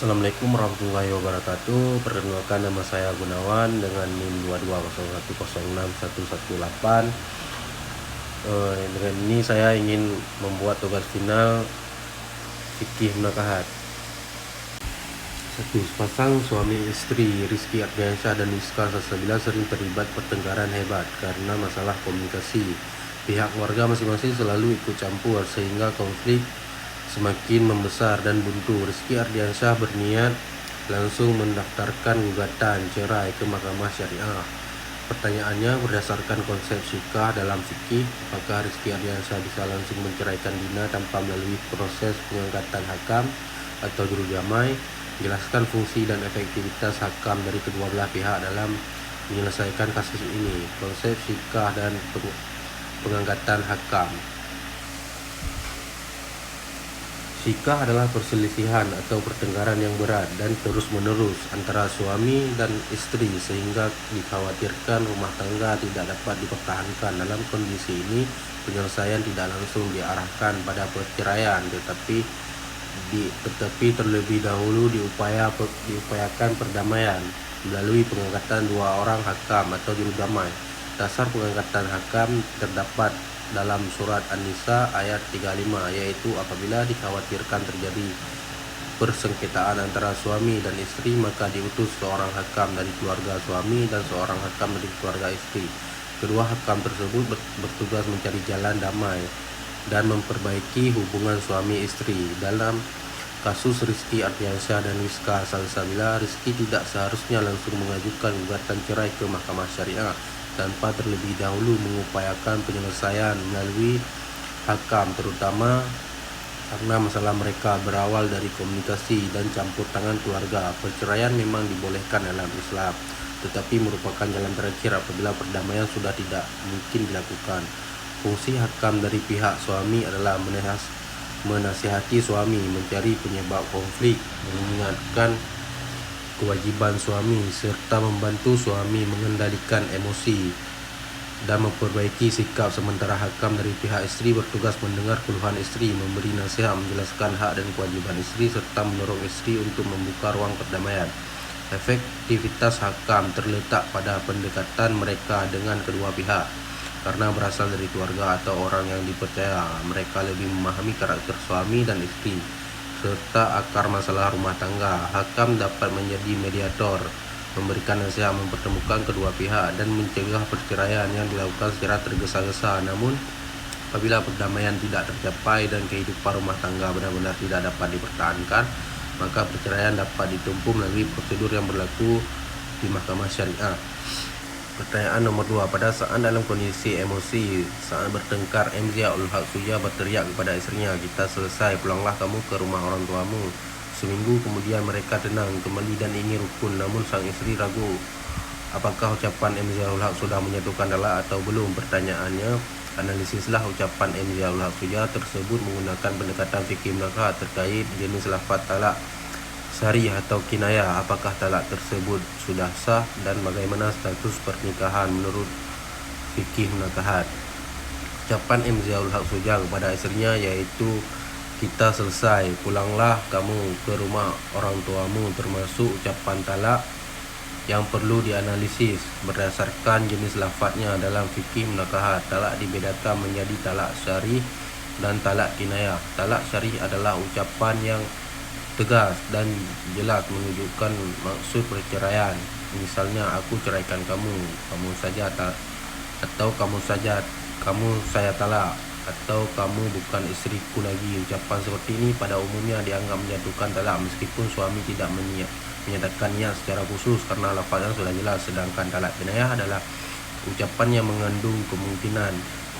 Assalamualaikum warahmatullahi wabarakatuh. Perkenalkan, nama saya Gunawan dengan NIM 2201061118. Dengan ini saya ingin membuat tugas final fikih nakahat. 1. Sepasang suami istri Rizky Ardiansyah dan Rizka Salsabila sering terlibat pertengkaran hebat karena masalah komunikasi. Pihak keluarga masing-masing selalu ikut campur sehingga konflik semakin membesar dan buntu. Rizky Ardiansyah berniat langsung mendaftarkan gugatan cerai ke Mahkamah Syariah. Pertanyaannya, berdasarkan konsep syikah dalam fikih, apakah Rizky Ardiansyah bisa langsung menceraikan Dina tanpa melalui proses pengangkatan hakam atau juru damai? Jelaskan fungsi dan efektivitas hakam dari kedua belah pihak dalam menyelesaikan kasus ini. Konsep syikah dan pengangkatan hakam. Syikah adalah perselisihan atau pertengkaran yang berat dan terus-menerus antara suami dan istri sehingga dikhawatirkan rumah tangga tidak dapat dipertahankan. Dalam kondisi ini, penyelesaian tidak langsung diarahkan pada perceraian, tetapi terlebih dahulu diupayakan perdamaian melalui pengangkatan dua orang hakam atau juru damai. Dasar pengangkatan hakam terdapat dalam surat An-Nisa ayat 35, yaitu apabila dikhawatirkan terjadi persengketaan antara suami dan istri, maka diutus seorang hakam dari keluarga suami dan seorang hakam dari keluarga istri. Kedua hakam tersebut bertugas mencari jalan damai dan memperbaiki hubungan suami istri. Dalam kasus Rizky Ardiansyah dan Rizka Salsabila, Rizky tidak seharusnya langsung mengajukan gugatan cerai ke Mahkamah Syariah tanpa terlebih dahulu mengupayakan penyelesaian melalui hakam, terutama karena masalah mereka berawal dari komunikasi dan campur tangan keluarga. Perceraian memang dibolehkan dalam Islam, tetapi merupakan jalan terakhir apabila perdamaian sudah tidak mungkin dilakukan. Fungsi hakam dari pihak suami adalah menasihati suami, mencari penyebab konflik, mengingatkan kewajiban suami, serta membantu suami mengendalikan emosi dan memperbaiki sikap. Sementara hakam dari pihak istri bertugas mendengar keluhan istri, memberi nasihat, menjelaskan hak dan kewajiban istri, serta mendorong istri untuk membuka ruang perdamaian. Efektivitas hakam terletak pada pendekatan mereka dengan kedua pihak. Karena berasal dari keluarga atau orang yang dipercaya, mereka lebih memahami karakter suami dan istri serta akar masalah rumah tangga. Hakam dapat menjadi mediator, memberikan nasihat, mempertemukan kedua pihak, dan mencegah perceraian yang dilakukan secara tergesa-gesa. Namun, apabila perdamaian tidak tercapai dan kehidupan rumah tangga benar-benar tidak dapat dipertahankan, maka perceraian dapat ditempuh melalui prosedur yang berlaku di Mahkamah Syariah. Pertanyaan nomor 2. Pada saat dalam kondisi emosi, saat bertengkar, MZ ul Haq Suja berteriak kepada istrinya, "Kita selesai, pulanglah kamu ke rumah orang tuamu." Seminggu kemudian mereka tenang kembali dan ingin rukun, namun sang istri ragu apakah ucapan MZ ul Haq sudah menyatukan talak atau belum. Pertanyaannya, analisislah ucapan MZ ul Haq Suja tersebut menggunakan pendekatan fikih nakahat terkait jenis lafaz talak syarih atau kinayah. Apakah talak tersebut sudah sah dan bagaimana status pernikahan menurut fikih nakahat. Ucapan MZ ul Haq Suja kepada istrinya yaitu "Kita selesai, pulanglah kamu ke rumah orang tuamu" termasuk ucapan talak yang perlu dianalisis berdasarkan jenis lafadznya. Dalam fikih nakahat, talak dibedakan menjadi talak syarih dan talak kinayah. Talak syarih adalah ucapan yang tegas dan jelas menunjukkan maksud perceraian. Misalnya, "Aku ceraikan kamu, kamu saja atau kamu saya talak, atau kamu bukan istriku lagi." Ucapan seperti ini pada umumnya dianggap menyatukan talak meskipun suami tidak menyatakan niat secara khusus karena lafaznya sudah jelas. Sedangkan talak kinayah adalah ucapan yang mengandung kemungkinan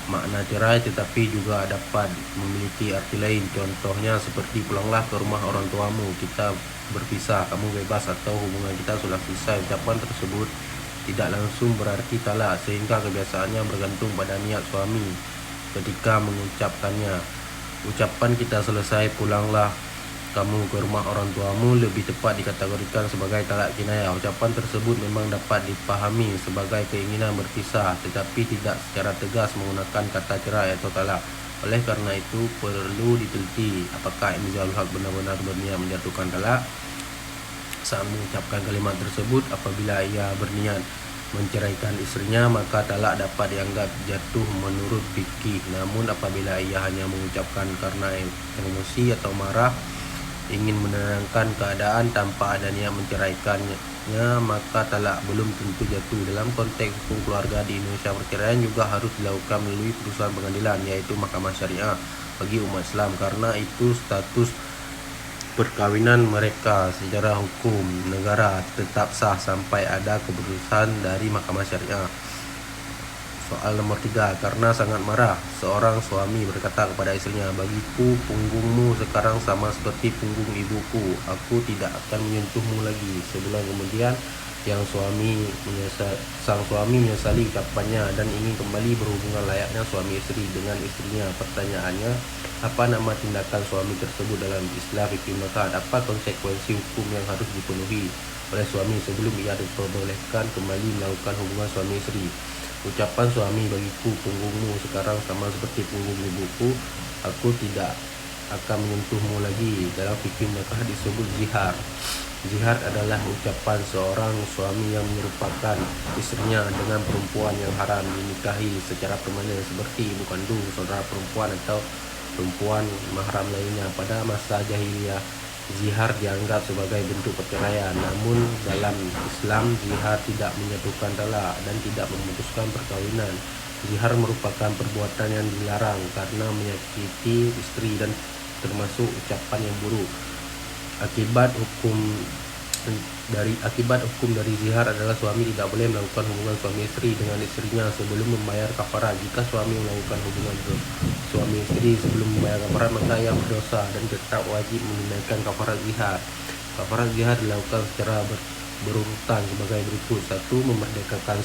makna cerai tetapi juga dapat memiliki arti lain. Contohnya seperti, "Pulanglah ke rumah orang tuamu, kita berpisah, kamu bebas," atau "hubungan kita sudah selesai." Ucapan tersebut tidak langsung berarti talak sehingga kebiasaannya bergantung pada niat suami ketika mengucapkannya. Ucapan "Kita selesai, pulanglah kamu ke rumah orang tuamu" lebih tepat dikategorikan sebagai talak kinayah. Ucapan tersebut memang dapat dipahami sebagai keinginan berpisah, tetapi tidak secara tegas menggunakan kata cerai atau talak. Oleh karena itu, perlu diteliti apakah MZ ul Haq benar-benar berniat menjatuhkan talak saat mengucapkan kalimat tersebut. Apabila ia berniat menceraikan istrinya, maka talak dapat dianggap jatuh menurut fikih. Namun apabila ia hanya mengucapkan karena emosi atau marah, ingin menenangkan keadaan tanpa ada niat menceraikannya, maka talak belum tentu jatuh. Dalam konteks hukum keluarga di Indonesia, perceraian juga harus dilakukan melalui putusan pengadilan, yaitu Mahkamah Syariah bagi umat Islam, karena itu status perkawinan mereka secara hukum negara tetap sah sampai ada keputusan dari Mahkamah Syariah. Soal nomor 3, karena sangat marah, seorang suami berkata kepada istrinya, "Bagiku punggungmu sekarang sama seperti punggung ibuku. Aku tidak akan menyentuhmu lagi." Sebulan kemudian, sang suami menyesali ucapannya dan ingin kembali berhubungan layaknya suami istri dengan istrinya. Pertanyaannya, apa nama tindakan suami tersebut dalam istilah fikih mazhab? Apa konsekuensi hukum yang harus dipenuhi oleh suami sebelum ia diperbolehkan kembali melakukan hubungan suami istri? Ucapan suami, "Bagiku punggungmu sekarang sama seperti punggung ibuku. Aku tidak akan menyentuhmu lagi." Dalam fikih mazhab disebut zihar. Zihar adalah ucapan seorang suami yang menyerupakan istrinya dengan perempuan yang haram dinikahi secara permanen seperti ibu kandung, saudara perempuan, atau perempuan mahram lainnya. Pada masa jahiliyah, zihar dianggap sebagai bentuk perceraian. Namun dalam Islam, zihar tidak menyatukan talak dan tidak memutuskan perkawinan. Zihar merupakan perbuatan yang dilarang karena menyakiti istri dan termasuk ucapan yang buruk. Akibat hukum dari zihar adalah suami tidak boleh melakukan hubungan suami istri dengan istrinya sebelum membayar kafarat. Jika suami melakukan hubungan suami istri sebelum membayar kafarat, maka ia berdosa dan tetap wajib menunaikan kafarat zihar. Kafarat zihar dilakukan secara berurutan sebagai berikut: 1. Memerdekakan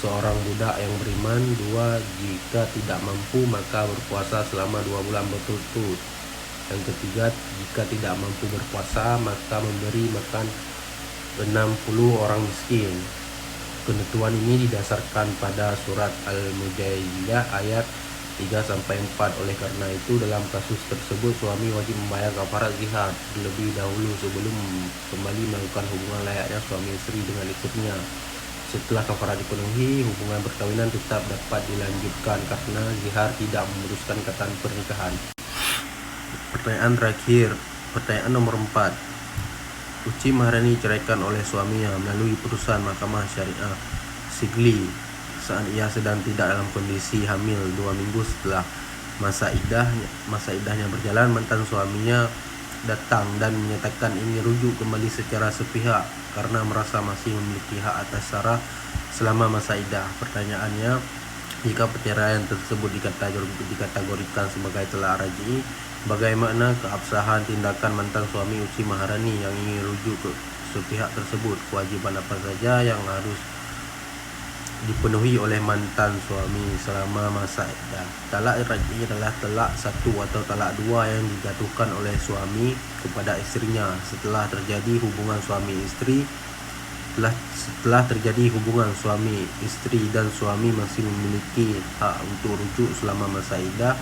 seorang budak yang beriman. 2. Jika tidak mampu, maka berpuasa selama 2 bulan berturut-turut. Yang ketiga, jika tidak mampu berpuasa, maka memberi makan 60 orang miskin. Ketentuan ini didasarkan pada surat Al-Mujadilah ayat 3-4. Oleh karena itu, dalam kasus tersebut suami wajib membayar kafarat zihar terlebih dahulu sebelum kembali melakukan hubungan layaknya suami istri dengan istrinya. Setelah kafarat dipenuhi, hubungan perkawinan tetap dapat dilanjutkan karena zihar tidak memutuskan ikatan pernikahan. Pertanyaan terakhir, pertanyaan nomor 4. Uci Maharani ceraikan oleh suaminya melalui putusan Mahkamah Syariah Sigli saat ia sedang tidak dalam kondisi hamil 2 minggu setelah masa idahnya berjalan. Mantan suaminya datang dan menyatakan ingin rujuk kembali secara sepihak karena merasa masih memiliki hak atas Sarah selama masa idah. Pertanyaannya, jika perceraian tersebut dikategorikan sebagai talak raj'i, bagaimana keabsahan tindakan mantan suami Uci Maharani yang ingin rujuk ke sepihak tersebut? Kewajiban apa saja yang harus dipenuhi oleh mantan suami selama masa iddah? Talak raj'i adalah talak 1 atau talak 2 yang dijatuhkan oleh suami kepada istrinya setelah terjadi hubungan suami istri dan suami masih memiliki hak untuk rujuk selama masa iddah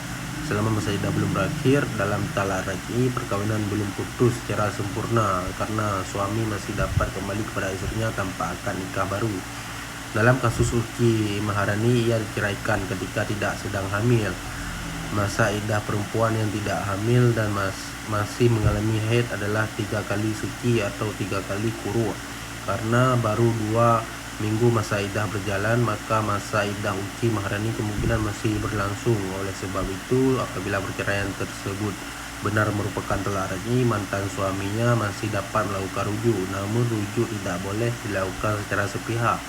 belum berakhir. Dalam talak raj'i, perkawinan belum putus secara sempurna karena suami masih dapat kembali kepada istrinya tanpa akad nikah baru. Dalam kasus Uci Maharani, ia diceraikan ketika tidak sedang hamil. Masa iddah perempuan yang tidak hamil dan masih mengalami haid adalah 3 kali suci atau 3 kali quru'. Karena baru 2 minggu masa iddah berjalan, maka masa iddah Uci Maharani kemungkinan masih berlangsung. Oleh sebab itu, apabila perceraian tersebut benar merupakan talak raj'i, mantan suaminya masih dapat melakukan rujuk. Namun rujuk tidak boleh dilakukan secara sepihak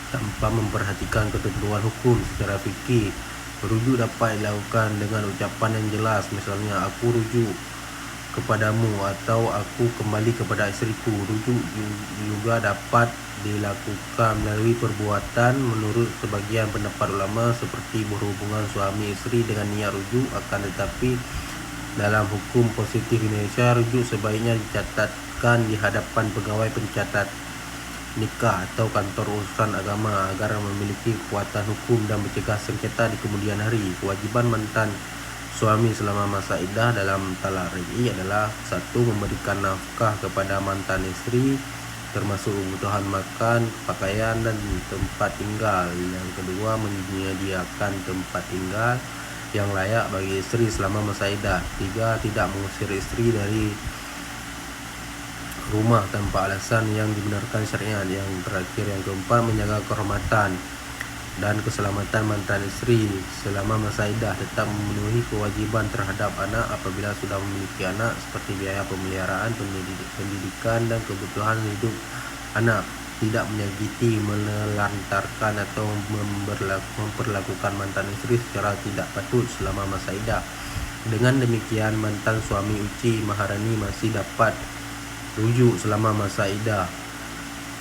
tanpa memperhatikan ketentuan hukum secara fikih. Rujuk dapat dilakukan dengan ucapan yang jelas, misalnya, "Aku rujuk kepadamu" atau "Aku kembali kepada istriku." Rujuk juga dapat dilakukan melalui perbuatan menurut sebagian pendapat ulama seperti berhubungan suami istri dengan niat rujuk. Akan tetapi dalam hukum positif Indonesia, rujuk sebaiknya dicatatkan di hadapan pegawai pencatat nikah atau kantor urusan agama agar memiliki kekuatan hukum dan mencegah sengketa di kemudian hari. Kewajiban mantan suami selama masa iddah dalam talak raj'i adalah: satu, memberikan nafkah kepada mantan istri termasuk kebutuhan makan, pakaian, dan tempat tinggal. Yang kedua, menyediakan tempat tinggal yang layak bagi istri selama masa iddah. Tiga, tidak mengusir istri dari rumah tanpa alasan yang dibenarkan syariat. Yang terakhir, yang keempat, menjaga kehormatan dan keselamatan mantan istri selama masa iddah, tetap memenuhi kewajiban terhadap anak apabila sudah memiliki anak, seperti biaya pemeliharaan, pendidikan, dan kebutuhan hidup anak. Tidak menyakiti, menelantarkan, atau memperlakukan mantan istri secara tidak patut selama masa iddah. Dengan demikian, mantan suami Uci Maharani masih dapat rujuk selama masa iddah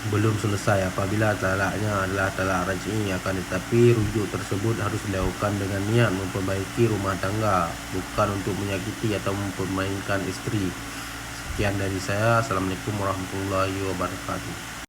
belum selesai apabila talaknya adalah talak raj'i, akan tetapi rujuk tersebut harus dilakukan dengan niat memperbaiki rumah tangga, bukan untuk menyakiti atau mempermainkan istri. Sekian dari saya. Assalamualaikum warahmatullahi wabarakatuh.